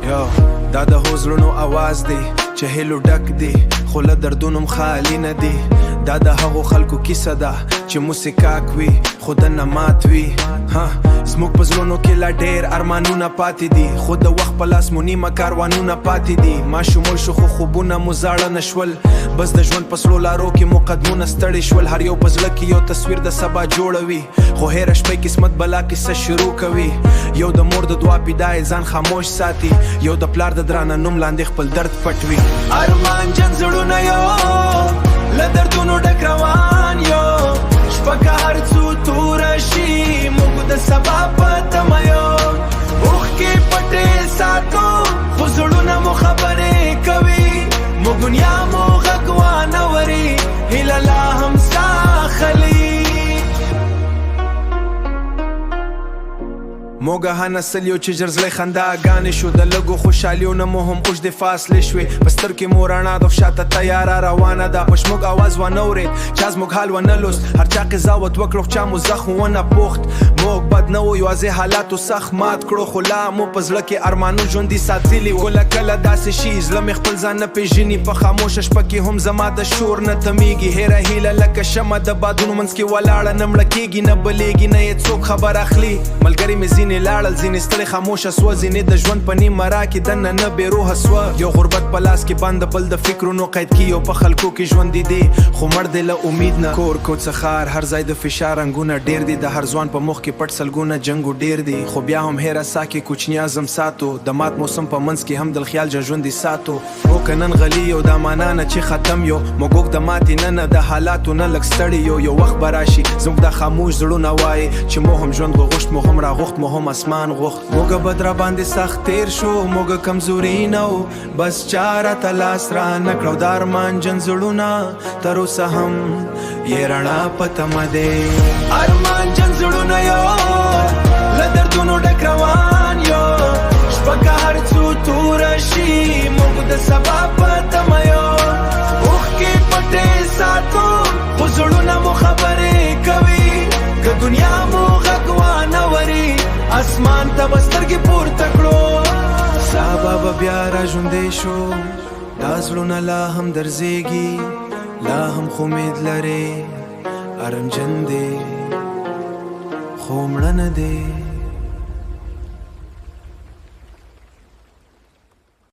یو دا د حوزلونو आवाज دی چې هلو ډک دی خو له دردونو خالی نه دی دا د هغو خلکو کیسه ده چې موسیقاک وي خو دننه مات وي زموږ په زړونو کې لا ډېر ارمانونه پاتې دي خو د وخت په لاس مو نیمه کاروانونه پاتې دي ما شمول شو خو خوبونه مو زاړه نه شول بس د ژوند په سرو لارو کې مو قدمونه ستړي شول هر یو په زړه کې یو تصویر د سبا جوړوي خو هېره شپې قسمت بلا کیسه شروع کوي یو د مور د دعا پیدای ځان خاموش ساتي یو د پلار د درانه نوم لاندې خپل درد پټوي ارمانجن زړونه یو له دردونو ډک روان یو شپه که هر څو توره شي موږ د سبا په تمه یو اوښکې پټې ساتو خو زړونه مو خبرې کوي موږ دنیا مو غږ وانوري هیله لا هم ساخلي موږ هنسل یو چې جرزلی خنداګانې شو د لږو خوشحالیو نه مو هم اوږدې فاصلې شوې په سترګې مو رڼا د شاته تیاره روانه ده په شموږ اواز ونه اورېد چا زموږ حال ونه لوست هر چا قضاوت وکړو چا مو زخم ونه پوخت موږ بد نه وو یوازې حالاتو سخت مات کړو خو لا مو په زړه کې ارمانو ژوندي ساتلي وو کله کله داسې شي زړه مې خپل ځان نه پېژني په خاموشه شپه کې هم زما د شور نه تمیږي هېره هیله لکه شمعه د بادونو منځ کې ولاړه نه مړه کېږي نه بلېږي نه یې څوک خبر اخلي ملګري مې ځینې لاړل ځینې ستړې خاموشه سوه ځینې د ژوند په نیمه را کې دننه نه بې روحه سوه یو غربت په لاس کې بند بل د فکرونو قید کې یو په خلکو کې ژوندي دی خو مړ دی له امید نه کور کوڅخار هر ځای د فشار رنګونه ډېر دي د هر ځوان په مخ کې پټ سلګونه جنګ ډېر دي خو بیا هم هېره سا کې کوچني عزم ساتو د مات موسم په منځ کې هم د خیال ژوندي ساتو او که نن غلي یو دا معنا نه چې ختم یو موږ د ماتې نه نه د حالاتو نه لږ ستړي یو وخت به راشي زموږ د خاموش زړونه وایي چې مو هم ژوند غوښت مو هم راغوښت مو هم اسمان موږ بد را باندې سخت تیر شو موږ کمزوري نه وو بس چاره ته لاس را نه کړو د ارمانجن زړونه تر اوسه هم یې رڼا په تمه دی ارمانجن زړونه یو له دردونو ډک روان یو شپه که هر څو توره شي موږ د سبا په تمه یو اوښکې پټې ساتو خو زړونه مو خبرې کوي که دنیا مو غږ وانوري اسمان ته به سترګې پورته کړو سبا به بیا را ژوندی شو دا زړونه لا هم درزیږي لا هم خو امید لرې ارمجن دی خو مړه نه دی